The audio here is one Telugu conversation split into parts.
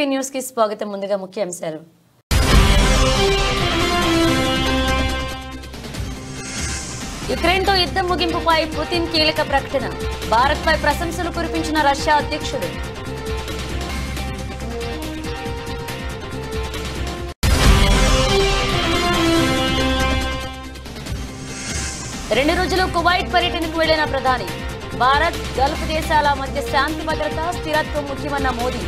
టీవీ న్యూస్ కి స్వాగతం. ముందుగా ముఖ్యాంశాలు. యుక్రెయిన్ తో యుద్ధం ముగింపుపై పుతిన్ కీలక ప్రకటన. భారత్ పై ప్రశంసలు కురిపించిన రష్యా అధ్యక్షుడు. రెండు రోజులు కువైట్ పర్యటనకు వెళ్లిన ప్రధాని. భారత్ గల్ఫ్ దేశాల మధ్య శాంతి భద్రత స్థిరత్వం ముఖ్యమన్న మోదీ.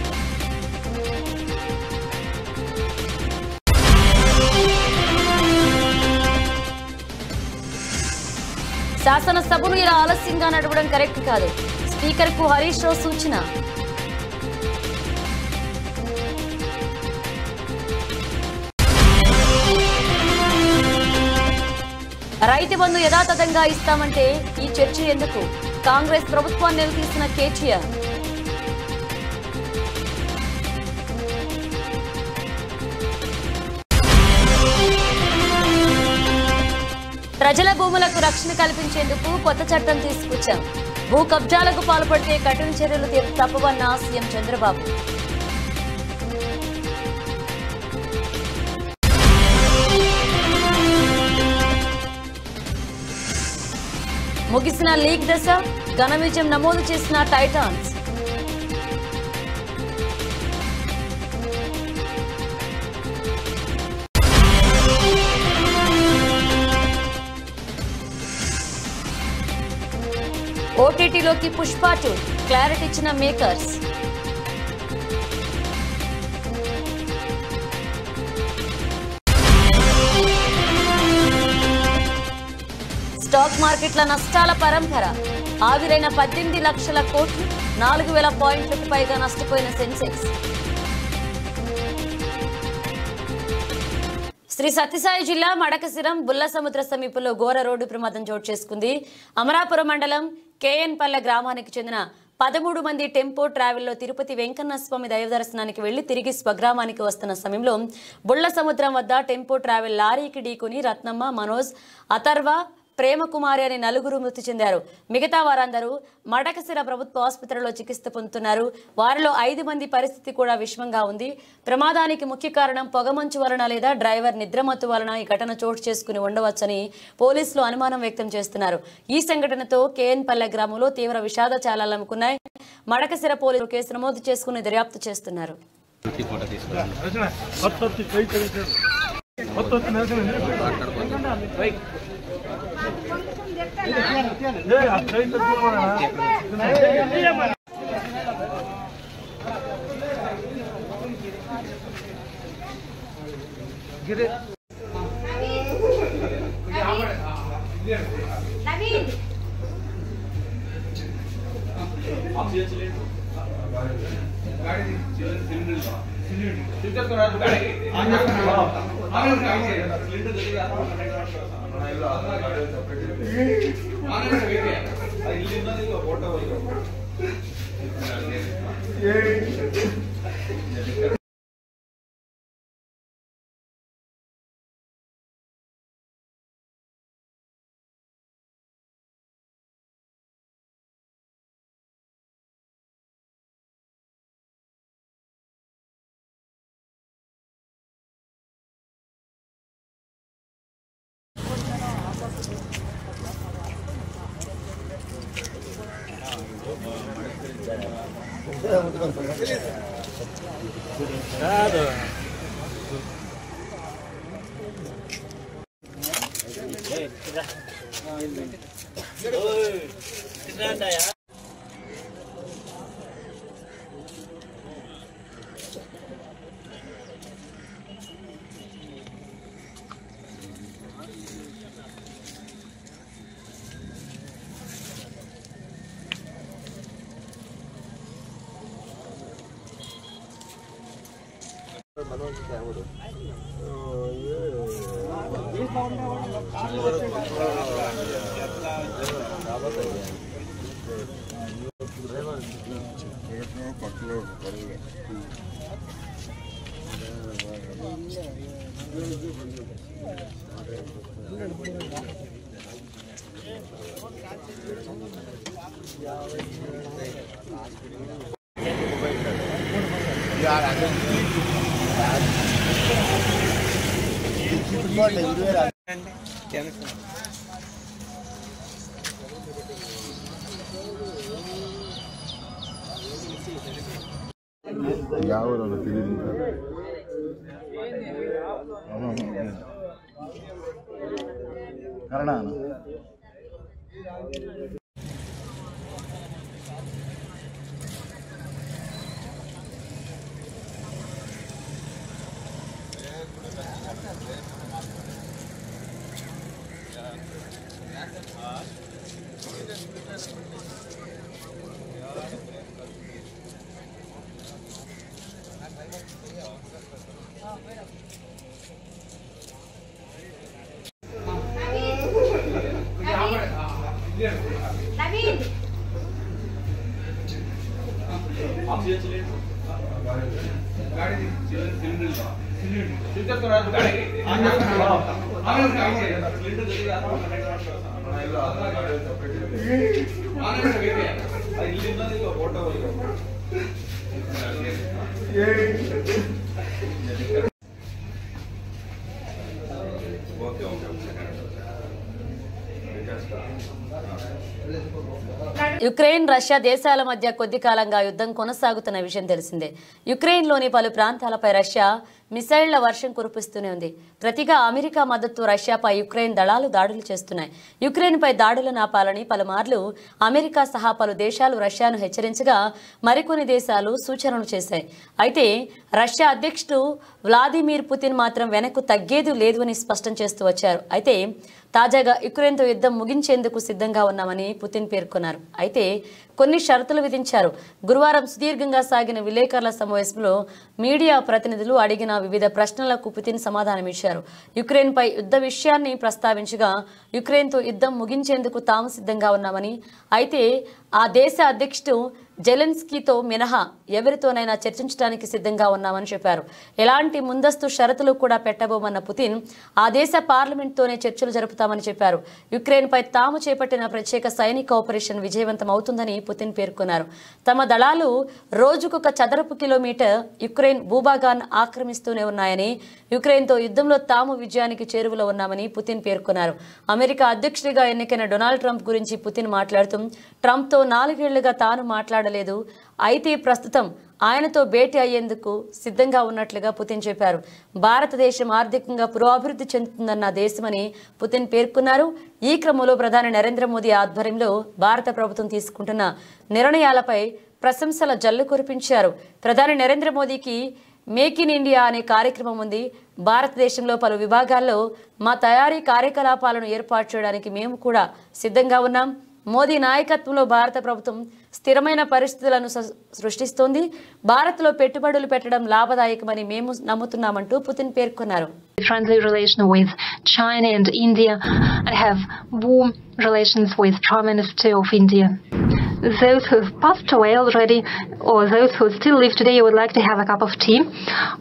శాసనసభను ఇలా ఆలస్యంగా నడవడం కరెక్ట్ కాదు. స్పీకర్ కు హరీష్ రావు సూచన. రైతు బంధు యథాతథంగా ఇస్తామంటే ఈ చర్చ ఎందుకు? కాంగ్రెస్ ప్రభుత్వాన్ని నిలదీసిన కేటీఆర్. ప్రజల భూములకు రక్షణ కల్పించేందుకు కొత్త చట్టం తీసుకొచ్చాం. భూ కబ్జాలకు పాల్పడితే కఠిన చర్యలు తప్పవన్న సీఎం చంద్రబాబు. ముగిసిన లీగ్ దశ ఘన విజయం నమోదు చేసిన టైటాన్స్. ఓటీటీలోకి పుష్ప 2 క్లారిటీ ఇచ్చిన మేకర్స్. స్టాక్ మార్కెట్ల నష్టాల పరంపర. ఆవిరైన 18 లక్షల కోట్లు, 4000 పాయింట్లకు పైగా నష్టపోయిన సెన్సెక్స్. శ్రీ సత్యసాయి జిల్లా మడకశిరం బుల్లసముద్ర సమీపంలో ఘోర రోడ్డు ప్రమాదం చోటు చేసుకుంది. అమరాపురం మండలం కేఎన్పల్లె గ్రామానికి చెందిన 13 మంది టెంపో ట్రావెల్లో తిరుపతి వెంకన్న స్వామి దైవ దర్శనానికి వెళ్లి తిరిగి స్వగ్రామానికి వస్తున్న సమయంలో బుల్ల సముద్రం వద్ద టెంపో ట్రావెల్ లారీకి ఢీకొని రత్నమ్మ, మనోజ్, అథర్వ, ప్రేమకుమారి అనే 4 మృతి చెందారు. మిగతా వారందరూ మడకశిర ప్రభుత్వ ఆసుపత్రిలో చికిత్స పొందుతున్నారు. వారిలో 5 మంది పరిస్థితి కూడా విషమంగా ఉంది. ప్రమాదానికి ముఖ్య కారణం పొగమంచు వలన లేదా డ్రైవర్ నిద్రమత్తు వలన ఈ ఘటన చోటు చేసుకుని ఉండవచ్చని పోలీసులు అనుమానం వ్యక్తం చేస్తున్నారు. ఈ సంఘటనతో కేఎన్పల్లె గ్రామంలో తీవ్ర విషాద ఛాయలు అలుముకున్నాయి. మడకశిర పోలీసులు కేసు నమోదు చేసుకుని దర్యాప్తు చేస్తున్నారు. Yeah, యుక్రెయిన్ రష్యా దేశాల మధ్య కొద్ది కాలంగా యుద్ధం కొనసాగుతున్న విషయం తెలిసిందే. యుక్రెయిన్లోని పలు ప్రాంతాలపై రష్యా మిసైళ్ల వర్షం కురిపిస్తూనే ఉంది. ప్రతిగా అమెరికా మద్దతు రష్యాపై యుక్రెయిన్ దళాలు దాడులు చేస్తున్నాయి. యుక్రెయిన్పై దాడులను ఆపాలని పలుమార్లు అమెరికా సహా పలు దేశాలు రష్యాను హెచ్చరించగా మరికొన్ని దేశాలు సూచనలు చేశాయి. అయితే రష్యా అధ్యక్షుడు వ్లాదిమిర్ పుతిన్ మాత్రం వెనక్కు తగ్గేది లేదు అని స్పష్టం చేస్తూ వచ్చారు. అయితే తాజాగా యుక్రెయిన్తో యుద్ధం ముగించేందుకు సిద్ధంగా ఉన్నామని పుతిన్ పేర్కొన్నారు. అయితే కొన్ని షరతులు విధించారు. గురువారం సుదీర్ఘంగా సాగిన విలేకరుల సమావేశంలో మీడియా ప్రతినిధులు అడిగిన వివిధ ప్రశ్నలకు పుతిన్ సమాధానమిచ్చారు. యుక్రెయిన్పై యుద్ధ విషయాన్ని ప్రస్తావించగా యుక్రెయిన్తో యుద్ధం ముగించేందుకు తాము సిద్ధంగా ఉన్నామని, అయితే ఆ దేశ అధ్యక్షుడు జెలెన్స్కీతో మినహా ఎవరితోనైనా చర్చించడానికి సిద్ధంగా ఉన్నామని చెప్పారు. ఎలాంటి ముందస్తు షరతులు కూడా పెట్టబోమన్న పుతిన్ ఆ దేశ పార్లమెంట్తోనే చర్చలు జరుపుతామని చెప్పారు. యుక్రెయిన్పై తాము చేపట్టిన ప్రత్యేక సైనిక ఆపరేషన్ విజయవంతం అవుతుందని పుతిన్ పేర్కొన్నారు. తమ దళాలు రోజుకొక చదరపు కిలోమీటర్ యుక్రెయిన్ భూభాగాన్ని ఆక్రమిస్తూనే ఉన్నాయని, యుక్రెయిన్తో యుద్ధంలో తాము విజయానికి చేరువలో ఉన్నామని పుతిన్ పేర్కొన్నారు. అమెరికా అధ్యక్షుడిగా ఎన్నికైన డొనాల్డ్ ట్రంప్ గురించి పుతిన్ మాట్లాడుతూ ట్రంప్తో 4 ఏళ్లుగా తాను మాట్లాడలేదు, అయితే ప్రస్తుతం ఆయనతో భేటీ అయ్యేందుకు సిద్ధంగా ఉన్నట్లుగా పుతిన్ చెప్పారు. భారతదేశం ఆర్థికంగా పురోభివృద్ధి చెందుతుందన్న దేశమని పుతిన్ పేర్కొన్నారు. ఈ క్రమంలో ప్రధాని నరేంద్ర మోదీ ఆధ్వర్యంలో భారత ప్రభుత్వం తీసుకుంటున్న నిర్ణయాలపై ప్రశంసల జల్లు కురిపించారు. ప్రధాని నరేంద్ర మోదీకి మేక్ ఇన్ ఇండియా అనే కార్యక్రమం ఉంది. భారతదేశంలో పలు విభాగాల్లో మా తయారీ కార్యకలాపాలను ఏర్పాటు చేయడానికి మేము కూడా సిద్ధంగా ఉన్నాం. మోదీ నాయకత్వంలో భారత ప్రభుత్వం స్థిరమైన పరిస్థితులను సృష్టిస్తోంది. భారత్లో పెట్టుబడులు పెట్టడం లాభదాయకమని మేము నమ్ముతున్నామంటూ పుతిన్ పేర్కొన్నారు. Friendly relation with China and India and have warm relations with Prime Minister of India. Those who have passed away already or those who still live today, I would like to have a cup of tea.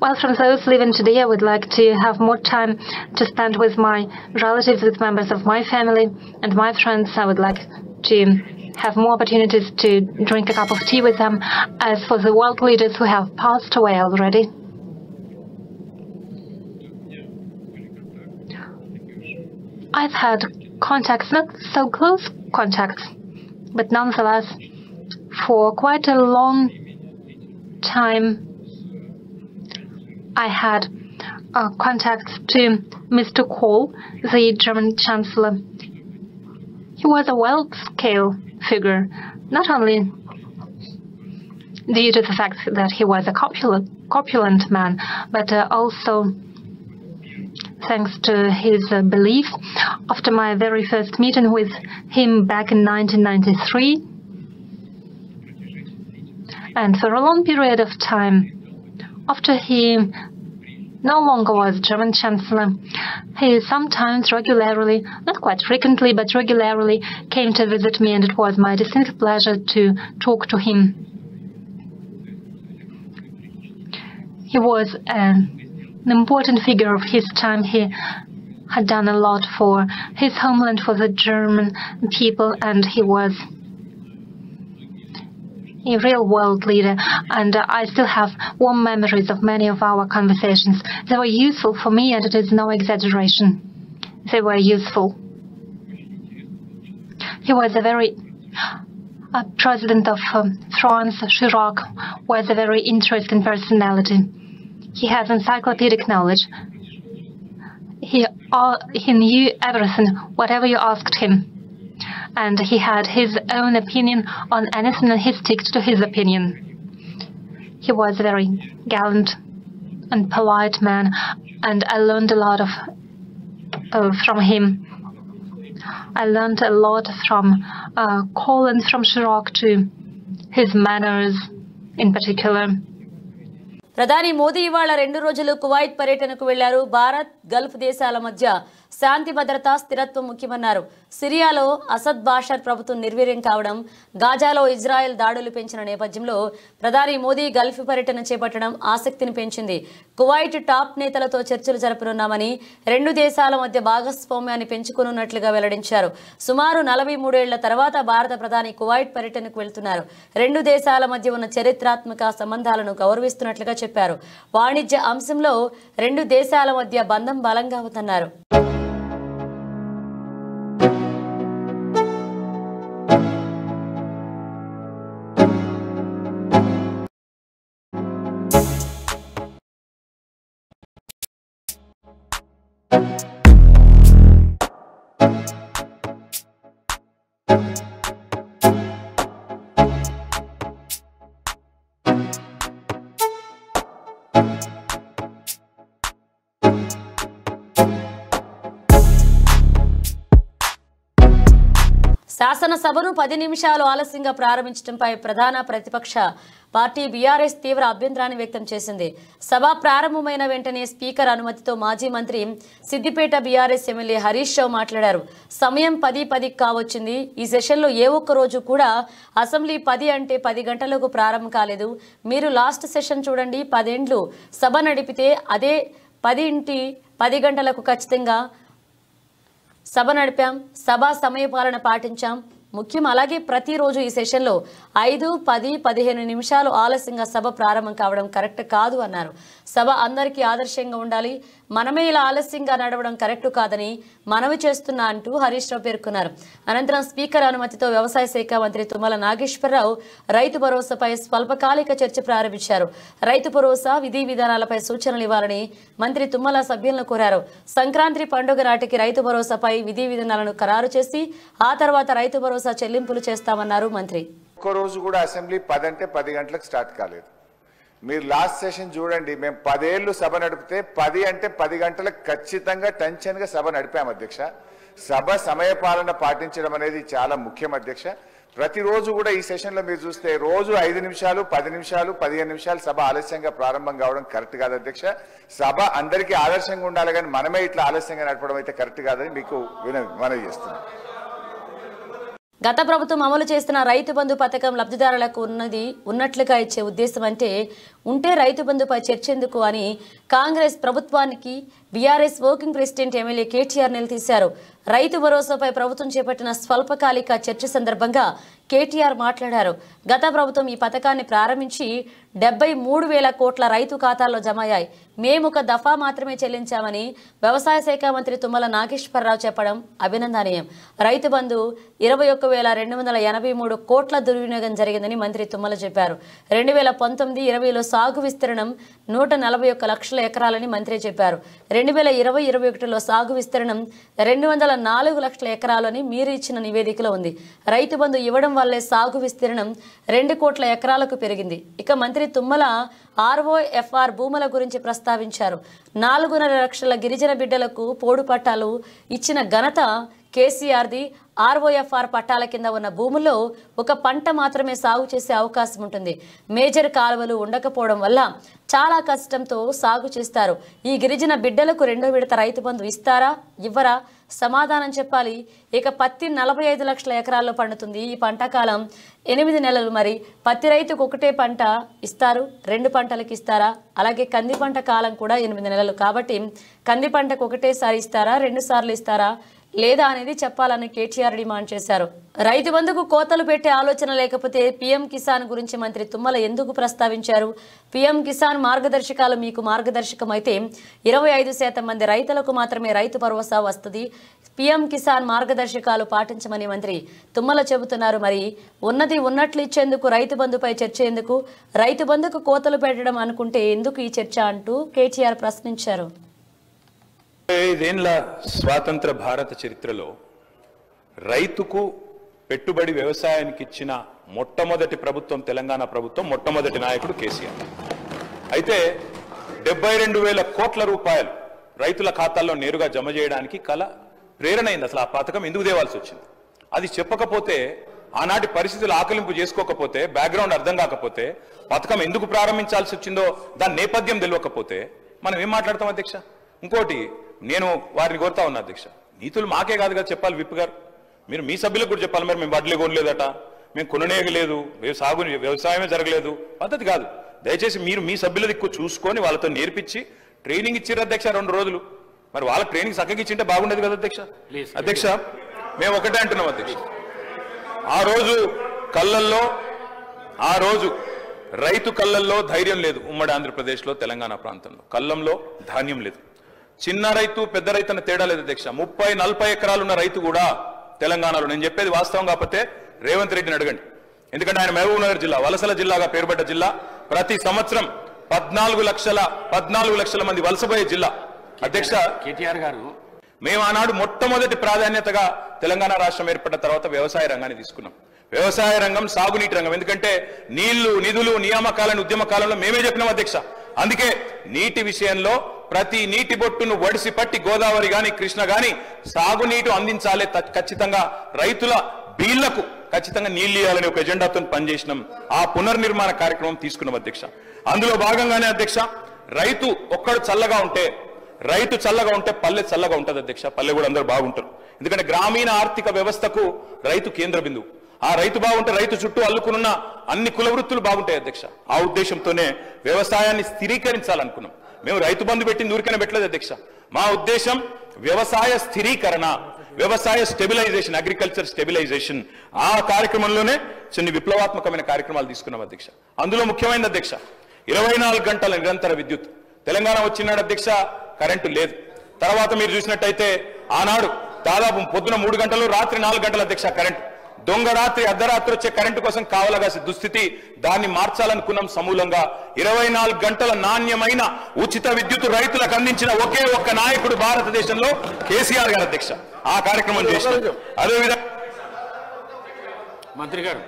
While from those living today, I would like to have more time to spend with my relatives, with members of my family and my friends. I would like to have more opportunities to drink a cup of tea with them. As for the world leaders who have passed away already, I've had contacts, not so close contacts, but nonetheless, for quite a long time, I had contacts to Mr. Kohl, the German Chancellor. He was a world-scale figure, not only due to the fact that he was a corpulent man, but also thanks to his belief. After my very first meeting with him back in 1993, and for a long period of time, after he no longer was German Chancellor, he sometimes regularly, not quite frequently, but regularly came to visit me, and it was my distinct pleasure to talk to him. He was an important figure of his time. He had done a lot for his homeland, for the German people, and he was a real world leader, and I still have warm memories of many of our conversations. They were useful for me, and it is no exaggeration. They were useful. He was a very President of France, Chirac, was a very interesting personality. He has encyclopedic knowledge. He knew everything, whatever you asked him. And he had his own opinion on anything, and he stuck to his opinion. He was a very gallant and polite man, and I learned a lot from him. I learned a lot from Kohl and from Chirac too, his manners in particular. ప్రధాని మోదీ ఇవాళ 2 రోజులు కువైట్ పర్యటనకు వెళ్లారు. భారత్ గల్ఫ్ దేశాల మధ్య శాంతి భద్రత స్థిరత్వం ముఖ్యమన్నారు. సిరియాలో అసద్ బాషర్ ప్రభుత్వం నిర్వీర్యం కావడం, గాజాలో ఇజ్రాయెల్ దాడులు పెంచిన నేపథ్యంలో ప్రధాని మోదీ గల్ఫ్ పర్యటన చేపట్టడం ఆసక్తిని పెంచింది. కువైట్ టాప్ నేతలతో చర్చలు జరపనున్నామని, 2 దేశాల మధ్య భాగస్వామ్యాన్ని పెంచుకోనున్నట్లుగా వెల్లడించారు. సుమారు 43 ఏళ్ల తర్వాత భారత ప్రధాని కువైట్ పర్యటనకు వెళ్తున్నారు. 2 దేశాల మధ్య ఉన్న చరిత్రాత్మక సంబంధాలను గౌరవిస్తున్నట్లుగా చెప్పారు. వాణిజ్య అంశంలో 2 దేశాల మధ్య బంధం బలంగా ఉందన్నారు. శాసనసభను 10 నిమిషాలు ఆలస్యంగా ప్రారంభించడంపై ప్రధాన ప్రతిపక్ష పార్టీ బీఆర్ఎస్ తీవ్ర అభ్యంతరాన్ని వ్యక్తం చేసింది. సభ ప్రారంభమైన వెంటనే స్పీకర్ అనుమతితో మాజీ మంత్రి సిద్దిపేట బీఆర్ఎస్ ఎమ్మెల్యే హరీష్ రావు మాట్లాడారు. సమయం 10:10 కావచ్చింది. ఈ సెషన్లో ఏ ఒక్క రోజు కూడా అసెంబ్లీ 10 అంటే 10 గంటలకు ప్రారంభం కాలేదు. మీరు లాస్ట్ సెషన్ చూడండి. 10 ఏళ్లు సభ నడిపితే అదే 10 గంటలకు ఖచ్చితంగా సభ నడిపాం. సభా సమయపాలన పాటించాం. ముఖ్యం. అలాగే ప్రతిరోజు ఈ సెషన్లో 5, 10, 15 నిమిషాలు ఆలస్యంగా సభ ప్రారంభం కావడం కరెక్ట్ కాదు అన్నారు. సభ అందరికీ ఆదర్శంగా ఉండాలి. మనమే ఇలా ఆలస్యంగా నడవడం కరెక్ట్ కాదని మనవి చేస్తున్నా అంటూ హరీష్ రావు పేర్కొన్నారు. అనంతరం స్పీకర్ అనుమతితో వ్యవసాయ శాఖ మంత్రి తుమ్మల నాగేశ్వరరావు రైతు భరోసాపై స్వల్పకాలిక చర్చ ప్రారంభించారు. రైతు భరోసా విధి విధానాలపై సూచనలు ఇవ్వాలని మంత్రి తుమ్మల సభ్యులను కోరారు. సంక్రాంతి పండుగ నాటికి రైతు భరోసాపై విధి విధానాలను ఖరారు చేసి ఆ తర్వాత రైతు భరోసా చెల్లింపులు చేస్తామన్నారు మంత్రి. ఒక్క రోజు కూడా అసెంబ్లీ 10 అంటే 10 గంటలకు స్టార్ట్ కాలేదు. మీరు లాస్ట్ సెషన్ చూడండి. మేము 10 ఏళ్లు సభ నడిపితే 10 అంటే 10 గంటలకు ఖచ్చితంగా టెన్షన్గా సభ నడిపాం అధ్యక్ష. సభ సమయపాలన పాటించడం అనేది చాలా ముఖ్యం అధ్యక్ష. ప్రతిరోజు కూడా ఈ సెషన్లో మీరు చూస్తే రోజు 5 నిమిషాలు, 10 నిమిషాలు, 15 నిమిషాలు సభ ఆలస్యంగా ప్రారంభం కావడం కరెక్ట్ కాదు అధ్యక్ష. సభ అందరికీ ఆదర్శంగా ఉండాలి, కానీ మనమే ఇట్లా ఆలస్యంగా నడపడం అయితే కరెక్ట్ కాదని మీకు మనవి చేస్తున్నాం. గత ప్రభుత్వం అమలు చేస్తున్న రైతు బంధు పథకం లబ్ధిదారులకు ఉన్నట్లుగా ఇచ్చే ఉద్దేశం ఉంటే రైతు బంధుపై చర్చెందుకు అని కాంగ్రెస్ ప్రభుత్వానికి BRS working president MLA KTR నిలదీశారు. రైతు భరోసాపై ప్రభుత్వం చేపట్టిన స్వల్పకాలిక చర్చ సందర్భంగా కేటీఆర్ మాట్లాడారు. గత ప్రభుత్వం ఈ పథకాన్ని ప్రారంభించి 73,000 కోట్ల రైతు ఖాతాల్లో జమయ్యాయి. మేము ఒక దఫా మాత్రమే చెల్లించామని వ్యవసాయ శాఖ మంత్రి తుమ్మల నాగేశ్వరరావు చెప్పడం అభినందనీయం. రైతు బంధు 21,283 కోట్ల దుర్వినియోగం జరిగిందని మంత్రి తుమ్మల చెప్పారు. 2019-20లో సాగు విస్తీర్ణం 141 లక్షల ఎకరాలని మంత్రి చెప్పారు. 2020-21లో సాగు విస్తీర్ణం 204 లక్షల ఎకరాలని మీరు ఇచ్చిన నివేదికలో ఉంది. రైతు బంధు ఇవ్వడం వల్లే సాగు విస్తీర్ణం 2 కోట్ల ఎకరాలకు పెరిగింది. ఇక మంత్రి తుమ్మల ROFR భూముల గురించి ప్రస్తావించారు. 4.5 లక్షల గిరిజన బిడ్డలకు పోడు పట్టాలు ఇచ్చిన ఘనత కేసీఆర్ది. ROFR పట్టాల కింద ఉన్న భూముల్లో ఒక పంట మాత్రమే సాగు చేసే అవకాశం ఉంటుంది. మేజర్ కాలువలు ఉండకపోవడం వల్ల చాలా కష్టంతో సాగు చేస్తారు. ఈ గిరిజన బిడ్డలకు 2వ విడత రైతు బంధు ఇస్తారా, ఇవ్వరా? సమాధానం చెప్పాలి. ఇక పత్తి 45 లక్షల ఎకరాల్లో పండుతుంది. ఈ పంట కాలం 8 నెలలు. మరి పత్తి రైతుకు ఒకటే పంట ఇస్తారు, 2 పంటలకు ఇస్తారా? అలాగే కంది పంట కాలం కూడా 8 నెలలు. కాబట్టి కంది పంటకు ఒకటేసారి ఇస్తారా, 2 సార్లు ఇస్తారా? లేదా అనేది చెప్పాలని కేటీఆర్ డిమాండ్ చేశారు. రైతు బంధుకు కోతలు పెట్టే ఆలోచన లేకపోతే పీఎం కిసాన్ గురించి మంత్రి తుమ్మల ఎందుకు ప్రస్తావించారు? పీఎం కిసాన్ మార్గదర్శకాలు మీకు మార్గదర్శకం అయితే 25% మంది రైతులకు మాత్రమే రైతు భరోసా వస్తుంది. పీఎం కిసాన్ మార్గదర్శకాలు పాటించమని మంత్రి తుమ్మల చెబుతున్నారు. మరి ఉన్నది ఉన్నట్లు ఇచ్చేందుకు రైతు బంధుపై చర్చ ఎందుకు? రైతు బంధుకు కోతలు పెట్టడం అనుకుంటే ఎందుకు ఈ చర్చ అంటూ కేటీఆర్ ప్రశ్నించారు. 5 ఏళ్ల స్వాతంత్ర భారత చరిత్రలో రైతుకు పెట్టుబడి వ్యవసాయానికి ఇచ్చిన మొట్టమొదటి ప్రభుత్వం తెలంగాణ ప్రభుత్వం, మొట్టమొదటి నాయకుడు కేసీఆర్. అయితే 72,000 కోట్ల రూపాయలు రైతుల ఖాతాల్లో నేరుగా జమ చేయడానికి ప్రేరణ అయింది. అసలు ఆ పథకం ఎందుకు తేవాల్సి వచ్చింది? అది చెప్పకపోతే, ఆనాటి పరిస్థితులు ఆకలింపు చేసుకోకపోతే, బ్యాక్గ్రౌండ్ అర్థం కాకపోతే, పథకం ఎందుకు ప్రారంభించాల్సి వచ్చిందో దాని నేపథ్యం తెలియకపోతే మనం ఏం మాట్లాడతాం అధ్యక్ష? ఇంకోటి నేను వారిని కోరుతా ఉన్నా అధ్యక్ష, నీతులు మాకే కాదు కదా చెప్పాలి. విప్ గారు మీరు మీ సభ్యులకు కూడా చెప్పాలి. మరి మేము వడ్లే కొనలేదట, మేము కొననేయలేదు, వ్యవసాయమే జరగలేదు, పద్ధతి కాదు. దయచేసి మీరు మీ సభ్యుల దిక్కు చూసుకొని వాళ్ళతో నేర్పించి ట్రైనింగ్ ఇచ్చారు అధ్యక్ష 2 రోజులు. మరి వాళ్ళకి ట్రైనింగ్ చక్కగా ఇచ్చింటే బాగుండేది కదా అధ్యక్ష. అధ్యక్ష మేము ఒకటే అంటున్నాం అధ్యక్ష, ఆ రోజు రైతు కళ్ళల్లో ధైర్యం లేదు. ఉమ్మడి ఆంధ్రప్రదేశ్లో తెలంగాణ ప్రాంతంలో కళ్ళంలో ధాన్యం లేదు. చిన్న రైతు పెద్ద రైతు అన్న తేడా లేదు అధ్యక్ష. 30-40 ఎకరాలున్న రైతు కూడా తెలంగాణలో, నేను చెప్పేది వాస్తవం కాకపోతే రేవంత్ రెడ్డిని అడగండి. ఎందుకంటే ఆయన మహబూబ్ నగర్ జిల్లా వలసల జిల్లాగా పేరుపడ్డ జిల్లా. ప్రతి సంవత్సరం 14 లక్షల మంది వలసపోయే జిల్లా. అధ్యక్ష కేటీఆర్ గారు, మేము ఆనాడు మొట్టమొదటి ప్రాధాన్యతగా తెలంగాణ రాష్ట్రం ఏర్పడిన తర్వాత వ్యవసాయ రంగాన్ని తీసుకున్నాం. వ్యవసాయ రంగం, సాగునీటి రంగం. ఎందుకంటే నీళ్లు, నిధులు, నియామకాలను ఉద్యమ కాలంలో మేమే చెప్పినాం అధ్యక్ష. అందుకే నీటి విషయంలో ప్రతి నీటి బొట్టును ఒడిసి పట్టి గోదావరి గాని కృష్ణ గాని సాగునీటి అందించాలి, ఖచ్చితంగా రైతుల బీళ్లకు ఖచ్చితంగా నీళ్లు ఇవ్వాలని ఒక ఎజెండాతో పనిచేసినాం. ఆ పునర్నిర్మాణ కార్యక్రమం తీసుకున్నాం అధ్యక్ష. అందులో భాగంగానే అధ్యక్ష, రైతు ఒక్కడు చల్లగా ఉంటే పల్లె చల్లగా ఉంటుంది అధ్యక్ష. పల్లె కూడా అందరూ బాగుంటారు. ఎందుకంటే గ్రామీణ ఆర్థిక వ్యవస్థకు రైతు కేంద్ర బిందువు. ఆ రైతు బాగుంటే రైతు చుట్టూ అల్లుకున్న అన్ని కుల వృత్తులు బాగుంటాయి అధ్యక్ష. ఆ ఉద్దేశంతోనే వ్యవసాయాన్ని స్థిరీకరించాలనుకున్నాం. మేము రైతు బంధు పెట్టింది ఊరికనే పెట్టలేదు అధ్యక్ష. మా ఉద్దేశం వ్యవసాయ స్థిరీకరణ, వ్యవసాయ స్టెబిలైజేషన్, అగ్రికల్చర్ స్టెబిలైజేషన్. ఆ కార్యక్రమంలోనే కొన్ని విప్లవాత్మకమైన కార్యక్రమాలు తీసుకున్నాం అధ్యక్ష. అందులో ముఖ్యమైనది అధ్యక్ష 24 గంటల నిరంతర విద్యుత్. తెలంగాణ వచ్చినాడు అధ్యక్ష, కరెంటు లేదు. తర్వాత మీరు చూసినట్టయితే ఆనాడు దాదాపు పొద్దున 3 గంటలు, రాత్రి 4 గంటల అధ్యక్ష కరెంటు. దొంగ రాత్రి, అర్ధరాత్రి వచ్చే కరెంటు కోసం కావలగాసి దుస్థితి. దాన్ని మార్చాలనుకున్నాం సమూలంగా. 24 గంటల నాణ్యమైన ఉచిత విద్యుత్ రైతులకు అందించిన ఒకే ఒక్క నాయకుడు భారతదేశంలో కేసీఆర్ గారు అధ్యక్ష. ఆ కార్యక్రమం చేసిన అదేవిధంగా మంత్రి గారు,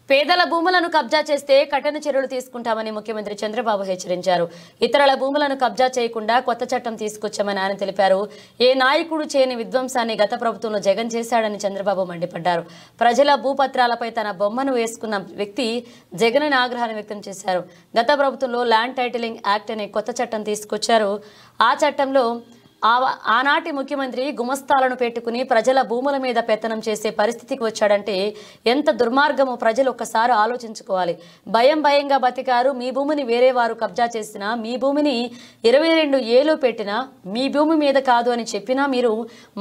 పేదల భూములను కబ్జా చేస్తే కఠిన చర్యలు తీసుకుంటామని ముఖ్యమంత్రి చంద్రబాబు హెచ్చరించారు. ఇతరుల భూములను కబ్జా చేయకుండా కొత్త చట్టం తీసుకొచ్చామని ఆయన తెలిపారు. ఏ నాయకుడు చేయని విధ్వంసాన్ని గత ప్రభుత్వంలో జగన్ చేశాడని చంద్రబాబు మండిపడ్డారు. ప్రజల భూపత్రాలపై తన బొమ్మను వేసుకున్న వ్యక్తి జగన్ అని ఆగ్రహాన్ని వ్యక్తం చేశారు. గత ప్రభుత్వంలో ల్యాండ్ టైటిలింగ్ యాక్ట్ అనే కొత్త చట్టం తీసుకొచ్చారు. ఆ చట్టంలో ఆనాటి ముఖ్యమంత్రి గుమస్తాలను పెట్టుకుని ప్రజల భూముల మీద పెత్తనం చేసే పరిస్థితికి వచ్చాడంటే ఎంత దుర్మార్గమో ప్రజలు ఒక్కసారి ఆలోచించుకోవాలి. భయంగా బతికారు. మీ భూమిని వేరే వారు కబ్జా చేసినా, మీ భూమిని 22 ఏళ్ళు పెట్టినా, మీ భూమి మీద కాదు అని చెప్పినా మీరు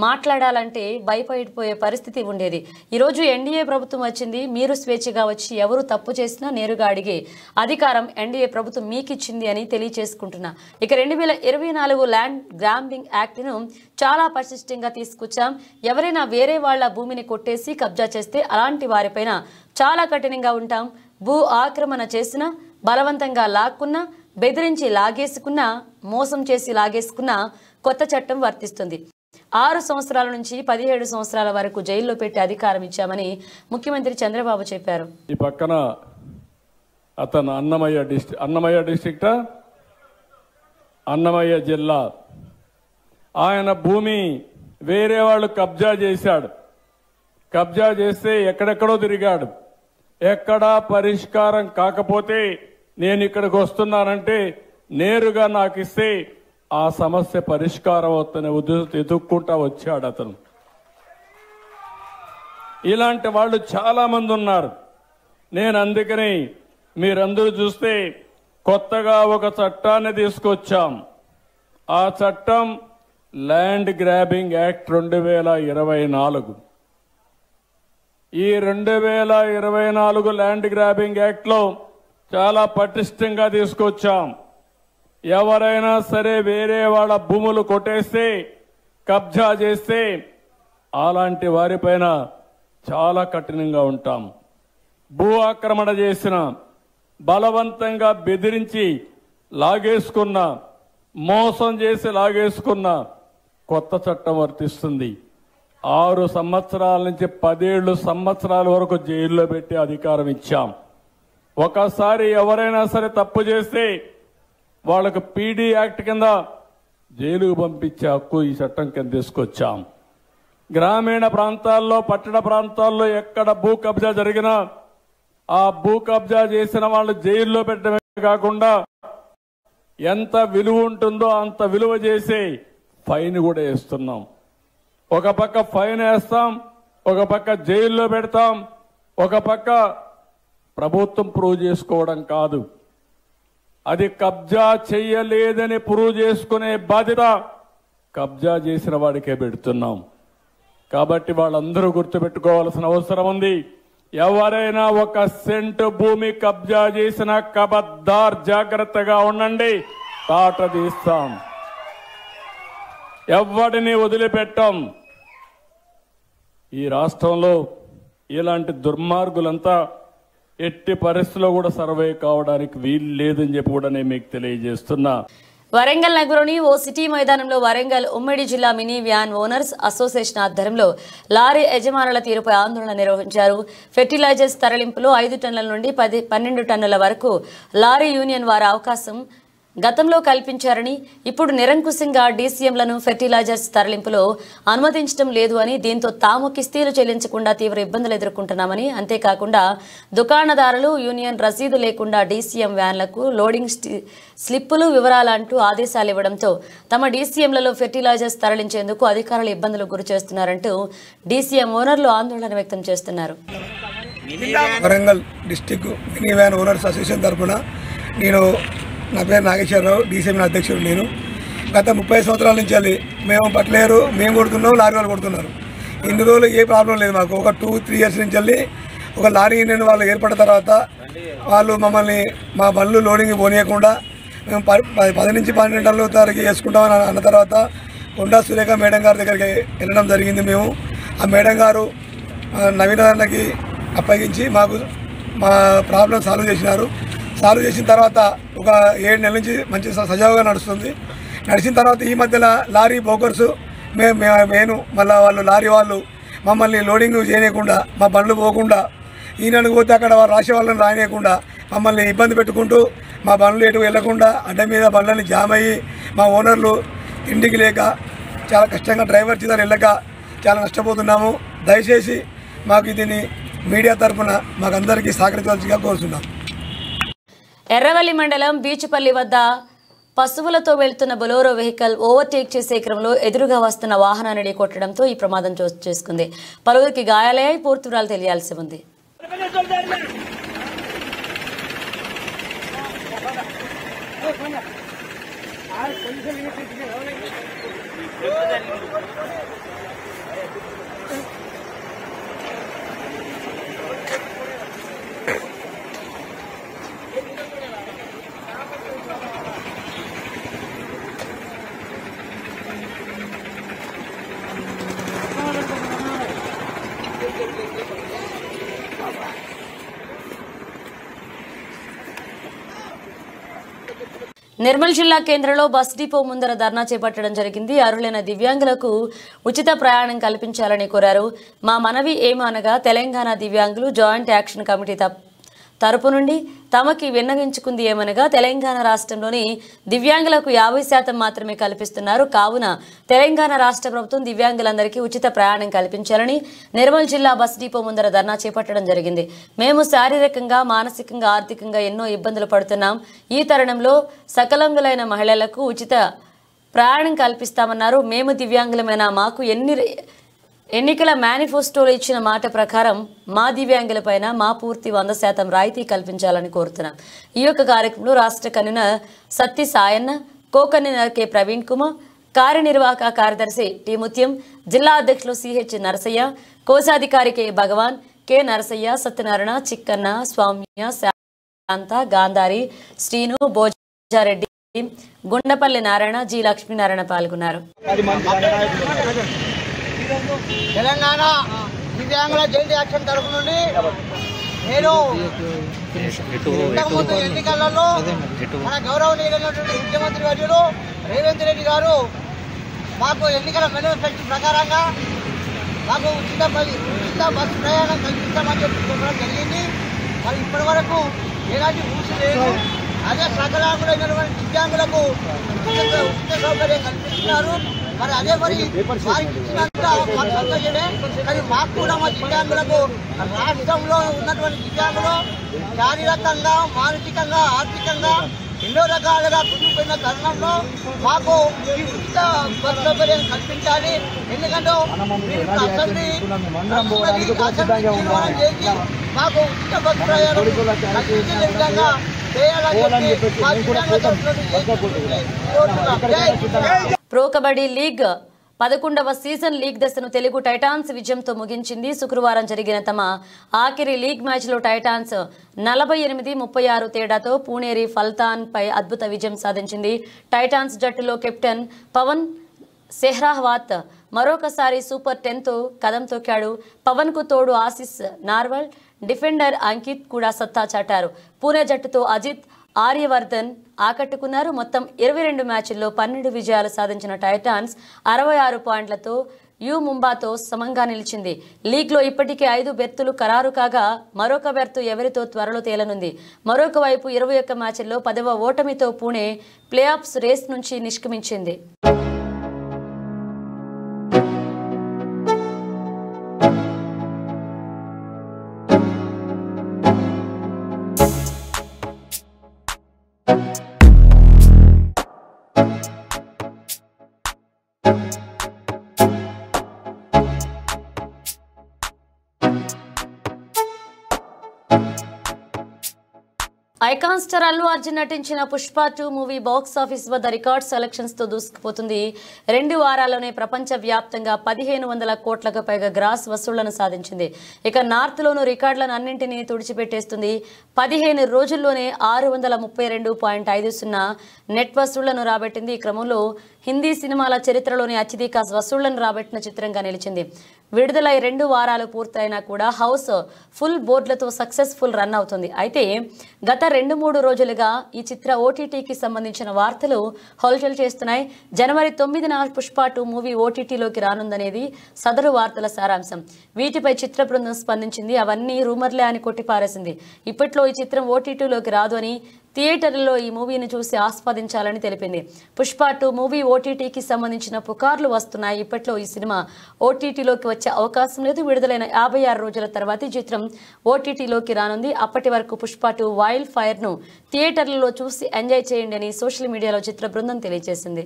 మాట్లాడాలంటే భయపడిపోయే పరిస్థితి ఉండేది. ఈరోజు ఎన్డీఏ ప్రభుత్వం వచ్చింది. మీరు స్వేచ్ఛగా వచ్చి ఎవరు తప్పు చేసినా నేరుగా అడిగే అధికారం ఎన్డీఏ ప్రభుత్వం మీకు ఇచ్చింది అని తెలియజేసుకుంటున్నా. ఇక 2024 ల్యాండ్ గ్రాంబింగ్ యాక్ట్ ను చాలా పరిశిష్టంగా తీసుకొచ్చాం. ఎవరైనా వేరే వాళ్ల భూమిని కొట్టేసి కబ్జా చేస్తే అలాంటి వారిపైన చాలా కఠినంగా ఉంటాం. భూ ఆక్రమణ చేసినా, బలవంతంగా లాక్కున్నా, బెదిరించి లాగేసుకున్నా, మోసం చేసి లాగేసుకున్నా కొత్త చట్టం వర్తిస్తుంది. 6 సంవత్సరాల నుంచి 17 సంవత్సరాల వరకు జైల్లో పెట్టి అధికారం ఇచ్చామని ముఖ్యమంత్రి చంద్రబాబు చెప్పారు. ఈ పక్కన అతను అన్నమయ్య డిస్ట్రిక్ట్ అన్నమయ్య జిల్లా, ఆయన భూమి వేరే వాళ్ళు కబ్జా చేశాడు. కబ్జా చేస్తే ఎక్కడెక్కడో తిరిగాడు. ఎక్కడా పరిష్కారం కాకపోతే నేను ఇక్కడికి వస్తున్నానంటే నేరుగా నాకు ఇస్తే ఆ సమస్య పరిష్కారం అవుతున్న ఉద్దేశంతో ఎదుక్కుంటా వచ్చాడు అతను. ఇలాంటి వాళ్ళు చాలా మంది ఉన్నారు. నేను అందుకని మీరందరూ చూస్తే కొత్తగా ఒక చట్టాన్ని తీసుకొచ్చాం. ఆ చట్టం ల్యాండ్ గ్రాబింగ్ యాక్ట్ 2024. ఈ 2024 ల్యాండ్ గ్రాబింగ్ యాక్ట్లో చాలా పటిష్టంగా తీసుకొచ్చాం. ఎవరైనా సరే వేరే వాళ్ళ భూములు కొట్టేస్తే, కబ్జా చేస్తే అలాంటి వారిపైన చాలా కఠినంగా ఉంటాం. భూ ఆక్రమణ చేసిన, బలవంతంగా బెదిరించి లాగేసుకున్న, మోసం చేసి లాగేసుకున్న కొత్త చట్టం వర్తిస్తుంది. 6 సంవత్సరాల నుంచి 17 సంవత్సరాల వరకు జైల్లో పెట్టి అధికారం ఇచ్చాం. ఒకసారి ఎవరైనా సరే తప్పు చేస్తే వాళ్ళకు పీడీ యాక్ట్ కింద జైలుకు పంపించే హక్కు ఈ చట్టం కింద తీసుకొచ్చాం. గ్రామీణ ప్రాంతాల్లో, పట్టణ ప్రాంతాల్లో ఎక్కడ భూ కబ్జా జరిగినా ఆ భూ కబ్జా చేసిన వాళ్ళు జైల్లో పెట్టడమే కాకుండా ఎంత విలువ ఉంటుందో అంత విలువ చేసి ఫైన్ కూడా వేస్తున్నాం. ఒక పక్క ఫైన్ వేస్తాం, ఒక పక్క జైల్లో పెడతాం, ఒక పక్క ప్రభుత్వం ప్రూవ్ చేసుకోవడం కాదు, అది కబ్జా చెయ్యలేదని ప్రూవ్ చేసుకునే బాధ్యత కబ్జా చేసిన వాడికే పెడుతున్నాం. కాబట్టి వాళ్ళందరూ గుర్తుపెట్టుకోవాల్సిన అవసరం ఉంది. ఎవరైనా 1 సెంటు భూమి కబ్జా చేసిన కబద్దార్ జాగ్రత్తగా ఉండండి, తాట తీస్తాం, ఎవడిని వదిలిపెట్టాం. ఈ రాష్ట్రంలో ఇలాంటి దుర్మార్గులంతా ఎట్టి పరిస్థితుల్లో కూడా సర్వే కావడానికి వీలు లేదని చెప్పి కూడా నేను మీకు తెలియజేస్తున్నా. వరంగల్ నగరంలోని ఓ సిటీ మైదానంలో వరంగల్ ఉమ్మడి జిల్లా మినీ వ్యాన్ ఓనర్స్ అసోసియేషన్ ఆధ్వర్యంలో లారీ యజమానుల తీరుపై ఆందోళన నిర్వహించారు. ఫెర్టిలైజర్స్ తరలింపులో 5 టన్నుల నుండి 12 టన్నుల వరకు లారీ యూనియన్ వారి అవకాశం గతంలో కల్పించారని, ఇప్పుడు నిరంకుశంగా డీసీఎంలను ఫెర్టిలైజర్స్ తరలింపులో అనుమతించడం లేదు అని, దీంతో తాము కిస్తీలు చెల్లించకుండా తీవ్ర ఇబ్బందులు ఎదుర్కొంటున్నామని, అంతేకాకుండా దుకాణదారులు యూనియన్ రసీదు లేకుండా డీసీఎం వ్యాన్లకు లోడింగ్ స్లిప్పులు వివరాలంటూ ఆదేశాలు ఇవ్వడంతో తమ డీసీఎంలలో ఫెర్టిలైజర్స్ తరలించేందుకు అధికారులు ఇబ్బందులకు గురి చేస్తున్నారంటూ డీసీఎం ఓనర్లు ఆందోళన వ్యక్తం చేస్తున్నారు. Warangal district mini van owners association తరఫున నా పేరు నాగేశ్వరరావు, డీసీఎం అధ్యక్షుడు. నేను గత 30 సంవత్సరాల నుంచి మేము పట్టలేరు, మేము కొడుతున్నాం, లారీ వాళ్ళు కొడుతున్నారు. ఇన్ని రోజులు ఏ ప్రాబ్లం లేదు మాకు. ఒక 2-3 ఇయర్స్ నుంచి ఒక లారీ యూనియన్ వాళ్ళు ఏర్పడిన తర్వాత వాళ్ళు మమ్మల్ని మా బండ్లు లోడింగ్ పోనీయకుండా మేము 10 నుంచి 12 టన్నుల వరకు వేసుకుంటామని అన్న తర్వాత కొండా సురేఖ మేడం గారి దగ్గరికి వెళ్ళడం జరిగింది. మేము ఆ మేడం గారు నవీనకి అప్పగించి మాకు మా ప్రాబ్లం సాల్వ్ చేసినారు. సాల్వ్ చేసిన తర్వాత ఒక 7 నెలల నుంచి మంచి సజావుగా నడుస్తుంది. నడిచిన తర్వాత ఈ మధ్యలో లారీ బ్రోకర్స్ నేను మళ్ళీ వాళ్ళు లారీ వాళ్ళు మమ్మల్ని లోడింగ్ చేయకుండా, మా బండ్లు పోకుండా, ఈయనకు పోతే అక్కడ రాసే వాళ్ళని రానియకుండా మమ్మల్ని ఇబ్బంది పెట్టుకుంటూ మా బండ్లు ఎటు వెళ్లకుండా అడ్డ మీద బండ్లని జామ్ అయ్యి మా ఓనర్లు తిండికి లేక చాలా కష్టంగా డ్రైవర్ చేత వెళ్ళక చాలా నష్టపోతున్నాము. దయచేసి మాకు దీన్ని మీడియా తరఫున మాకందరికీ సహకరించవలసిగా కోరుతున్నాం. ఎర్రవల్లి మండలం బీచుపల్లి వద్ద పశువులతో వెళ్తున్న బొలోరో వెహికల్ ఓవర్టేక్ చేసే క్రమంలో ఎదురుగా వస్తున్న వాహనాన్ని ఢీకొట్టడంతో ఈ ప్రమాదం చోటు చేసుకుంది. పలువురికి గాయాలయ్యాయి. పూర్తి వివరాలు తెలియాల్సి ఉంది. నిర్మల్ జిల్లా కేంద్రంలో బస్ డిపో ముందర ధర్నా చేపట్టడం జరిగింది. అర్హులైన దివ్యాంగులకు ఉచిత ప్రయాణం కల్పించాలని కోరారు. మా మనవి ఏమనగా తెలంగాణ దివ్యాంగులు జాయింట్ యాక్షన్ కమిటీ తరపు నుండి తమకి విన్నవించుకుంది ఏమనగా తెలంగాణ రాష్ట్రంలోని దివ్యాంగులకు 50% మాత్రమే కల్పిస్తున్నారు. కావున తెలంగాణ రాష్ట్ర ప్రభుత్వం దివ్యాంగులందరికీ ఉచిత ప్రయాణం కల్పించాలని నిర్మల్ జిల్లా బస్ డిపో ముందర ధర్నా చేపట్టడం జరిగింది. మేము శారీరకంగా, మానసికంగా, ఆర్థికంగా ఎన్నో ఇబ్బందులు పడుతున్నాం. ఈ తరుణంలో సకలాంగులైన మహిళలకు ఉచిత ప్రయాణం కల్పిస్తామన్నారు. మేము దివ్యాంగులమైన మాకు ఎన్నికల మేనిఫెస్టోలో ఇచ్చిన మాట ప్రకారం మా దివ్యాంగులపైన మా పూర్తి 100% రాయితీ కల్పించాలని కోరుతున్నాం. ఈ యొక్క కార్యక్రమంలో రాష్ట్ర కన్వీనర్ సత్తి సాయన్న, కోకన్నె కె ప్రవీణ్ కుమార్, కార్యనిర్వాహక కార్యదర్శి టి ముత్యం, జిల్లా అధ్యక్షులు సిహెచ్ నరసయ్య, కోశాధికారి కె భగవాన్, కె నరసయ్య, సత్యనారాయణ, చిక్కన్న, స్వామ్య, శాంత, గాంధారి, శ్రీను, భోజారెడ్డి, గుండపల్లి నారాయణ, జి లక్ష్మీనారాయణ పాల్గొన్నారు. తెలంగాణ దివ్యాంగుల జైలు యాక్షన్ తరఫు నుండి నేను ఇంతకుముందు ఎన్నికలలో మన గౌరవనీయులైనటువంటి ముఖ్యమంత్రి వర్యులు రేవంత్ రెడ్డి గారు మాకు ఎన్నికల మేనిఫెస్టో ప్రకారంగా మాకు ఉచిత బస్సు ప్రయాణం కల్పిస్తామని చెప్పి చెప్పడం జరిగింది. మరి ఇప్పటి వరకు ఎలాంటి ఊసి లేదు. అదే సకలాంగులైనటువంటి దివ్యాంగులకు ఉచిత సౌకర్యం కల్పిస్తున్నారు. మరి అదే మరి వారికి ఇచ్చినంత మాకు సంతోషమే. కానీ మాకు కూడా మా దివ్యాంగులకు రాష్ట్రంలో ఉన్నటువంటి దివ్యాంగులు శారీరకంగా, మానసికంగా, ఆర్థికంగా ఎన్నో రకాలుగా కుదిరిపోయిన తరుణంలో మాకు ఈ ఉచిత బస్ సౌకర్యం కల్పించాలి. ఎందుకంటే మీరు అసెంబ్లీ తీర్మానం చేసి మాకు ఉచిత బస్ ప్రయాణం కల్పించే విధంగా చేయాలని చెప్పి మా దివ్యాంగుల ప్రో కబడ్డీ లీగ్ 11వ సీజన్ లీగ్ దశను తెలుగు టైటాన్స్ విజయంతో ముగించింది. శుక్రవారం జరిగిన తమ ఆఖరి లీగ్ మ్యాచ్లో టైటాన్స్ 48-36 తేడాతో పూణేరి ఫల్తాన్ పై అద్భుత విజయం సాధించింది. టైటాన్స్ జట్టులో కెప్టెన్ పవన్ సెహ్రావత్ మరొకసారి సూపర్ 10తో కదం తొక్కాడు. పవన్ కు తోడు ఆశిస్ నార్వల్, డిఫెండర్ అంకిత్ కూడా సత్తా చాటారు. పూణే జట్టుతో అజిత్, ఆర్యవర్ధన్ ఆకట్టుకున్నారు. మొత్తం 22 మ్యాచ్ల్లో 12 విజయాలు సాధించిన టైటాన్స్ 66 పాయింట్లతో యు ముంబాతో సమంగా నిలిచింది. లీగ్లో ఇప్పటికే 5 బెర్తులు ఖరారు కాగా మరొక బెర్తు ఎవరితో త్వరలో తేలనుంది. మరొక వైపు 21 మ్యాచ్ల్లో 10వ ఓటమితో పూణే ప్లేఆఫ్స్ రేస్ నుంచి నిష్క్రమించింది. ఐకాన్ స్టార్ అల్లు అర్జున్ నటించిన పుష్ప 2 మూవీ బాక్స్ ఆఫీస్ వద్ద రికార్డ్ సెలక్షన్స్ తో దూసుకుపోతుంది. 2 వారాల్లోనే ప్రపంచ వ్యాప్తంగా 1500 కోట్లకు పైగా గ్రాస్ వసూళ్లను సాధించింది. ఇక నార్త్ లోను రికార్డులను అన్నింటినీ తుడిచిపెట్టేస్తుంది. 15 రోజుల్లోనే 632.50 నెట్ వసూళ్లను రాబట్టింది. ఈ క్రమంలో హిందీ సినిమాల చరిత్రలోని అత్యధిక వసూళ్లను రాబట్టిన చిత్రంగా నిలిచింది. విడుదలై 2 వారాలు పూర్తయినా కూడా హౌస్ ఫుల్ బోర్డులతో సక్సెస్ఫుల్ రన్ అవుతుంది. అయితే గత 2-3 రోజులుగా ఈ చిత్ర ఓటీటీకి సంబంధించిన వార్తలు హల్చల్ చేస్తున్నాయి. జనవరి 9న పుష్ప 2 మూవీ ఓటీటీలోకి రానుందనేది సదరు వార్తల సారాంశం. వీటిపై చిత్ర బృందం స్పందించింది. అవన్నీ రూమర్లే అని కొట్టిపారేసింది. ఇప్పట్లో ఈ చిత్రం ఓటీటీలోకి రాదు అని, థియేటర్లలో ఈ మూవీని చూసి ఆస్వాదించాలని తెలిపింది. పుష్ప 2 మూవీ ఓటీటీకి సంబంధించిన పుకార్లు వస్తున్నాయి. ఇప్పట్లో ఈ సినిమా ఓటీటీలోకి వచ్చే అవకాశం లేదు. విడుదలైన 56 రోజుల తర్వాత ఈ చిత్రం ఓటీటీలోకి రానుంది. అప్పటి వరకు పుష్ప 2 వైల్డ్ ఫైర్ ను థియేటర్లలో చూసి ఎంజాయ్ చేయండి అని సోషల్ మీడియాలో చిత్ర బృందం తెలియజేసింది.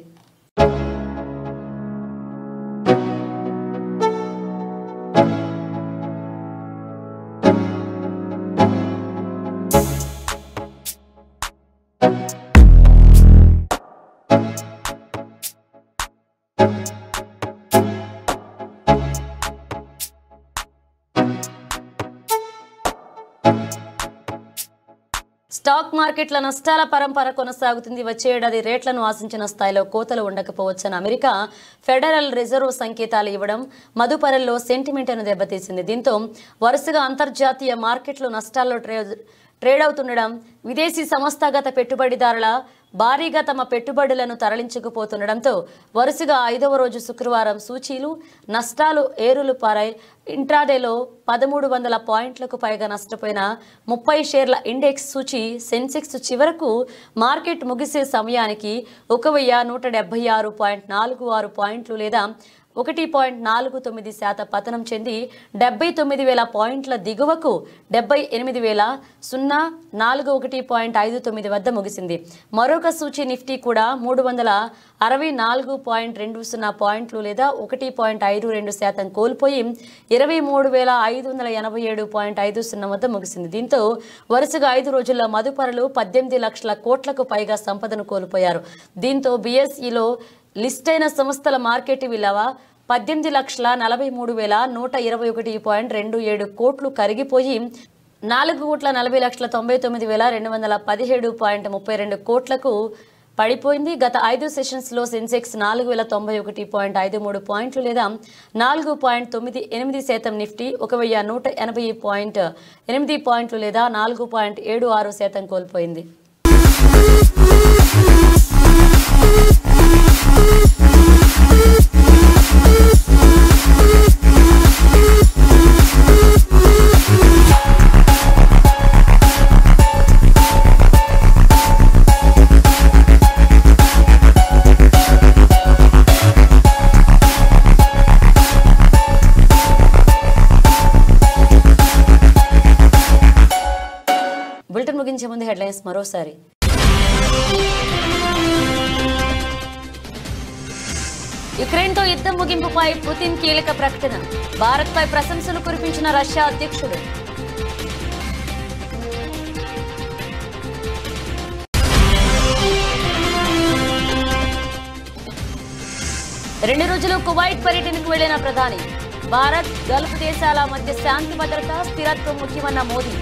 స్టాక్ మార్కెట్ల నష్టాల పరంపర కొనసాగుతుంది. వచ్చే ఏడాది రేట్లను ఆశించిన స్థాయిలో కోతలు ఉండకపోవచ్చని అమెరికా ఫెడరల్ రిజర్వ్ సంకేతాలు ఇవ్వడం మదుపరల్లో సెంటిమెంట్ను దెబ్బతీసింది. దీంతో వరుసగా అంతర్జాతీయ మార్కెట్లు నష్టాల్లో ట్రేడ్ అవుతుండడం, విదేశీ సంస్థాగత పెట్టుబడిదారుల భారీగా తమ పెట్టుబడులను తరలించుకుపోతుండడంతో వరుసగా 5వ రోజు శుక్రవారం సూచీలు నష్టాలు ఏరులు పారాయి. ఇంట్రాడేలో 1300 పాయింట్లకు పైగా నష్టపోయిన 30 షేర్ల ఇండెక్స్ సూచీ సెన్సెక్స్ చివరకు మార్కెట్ ముగిసే సమయానికి 1176.46 పాయింట్లు లేదా 1.49% పతనం చెంది 79,000 పాయింట్ల దిగువకు 78,041.59 వద్ద ముగిసింది. మరొక సూచి నిఫ్టీ కూడా 364.20 పాయింట్లు లేదా 1.52% కోల్పోయి 23,587.50 వద్ద ముగిసింది. దీంతో వరుసగా 5 రోజుల్లో మదుపరులు 18 లక్షల కోట్లకు పైగా సంపదను కోల్పోయారు. దీంతో బీఎస్ఈలో లిస్ట్ అయిన సంస్థల మార్కెట్ విలువ 18,43,121.27 కోట్లు కరిగిపోయి 4,40,99,217.32 కోట్లకు పడిపోయింది. గత 5 సెషన్స్లో సెన్సెక్స్ 4,091.53 పాయింట్లు లేదా 4.98%, నిఫ్టీ 1,180.8 పాయింట్లు లేదా 4.76% కోల్పోయింది. బులెటిన్ ముగించే ముందు హెడ్లైన్స్ మరోసారి. యుక్రెయిన్తో యుద్ధం ముగింపుపై పుతిన్ కీలక ప్రకటన. భారత్పై ప్రశంసలు కురిపించిన రష్యా అధ్యక్షుడు. రెండు రోజులు కువైట్ పర్యటనకు వెళ్లిన ప్రధాని. భారత్ గల్ఫ్ దేశాల మధ్య శాంతి భద్రత స్థిరత్వం ముఖ్యమన్న మోదీ.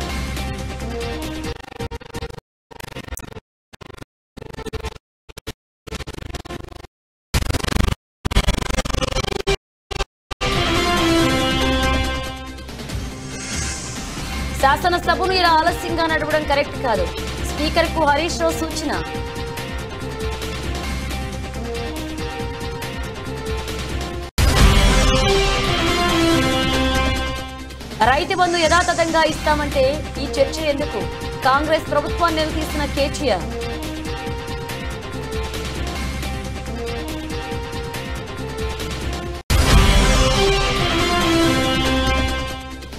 శాసనసభను ఇలా ఆలస్యంగా నడవడం కరెక్ట్ కాదు. స్పీకర్ కు హరీష్ రావు సూచన. రైతు బంధు యథాతథంగా ఇస్తామంటే ఈ చర్చ ఎందుకు? కాంగ్రెస్ ప్రభుత్వాన్ని నిలదీసిన కేటీఆర్.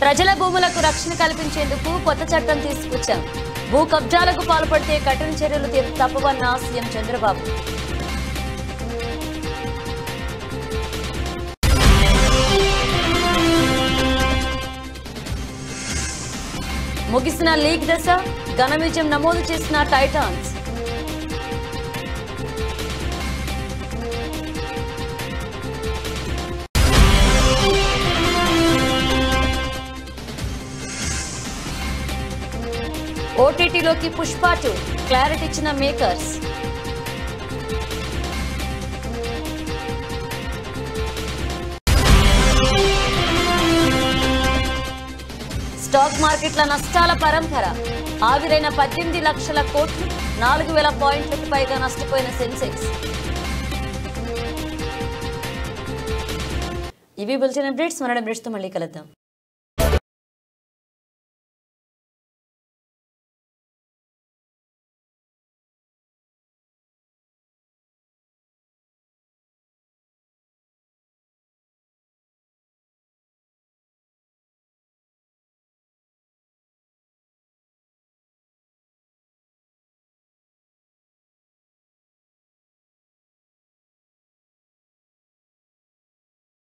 ప్రజల భూములకు రక్షణ కల్పించేందుకు కొత్త చట్టం తీసుకొచ్చాం. భూ కబ్జాలకు పాల్పడితే కఠిన చర్యలు తప్పవన్న సీఎం చంద్రబాబు. ముగిసిన లీగ్ దశ ఘన విజయం నమోదు చేసిన టైటాన్స్. ఓటీటీలోకి పుష్ప 2 క్లారిటీ ఇచ్చిన మేకర్స్. స్టాక్ మార్కెట్ల నష్టాల పరంపర. ఆవిరైన 18 లక్షల కోట్లు, 4,000 పాయింట్లకు పైగా నష్టపోయిన సెన్సెక్స్. ఇవి బులెటిన్ అప్డేట్స్. మరణ అప్డేట్స్తో మళ్ళీ కలుద్దాం.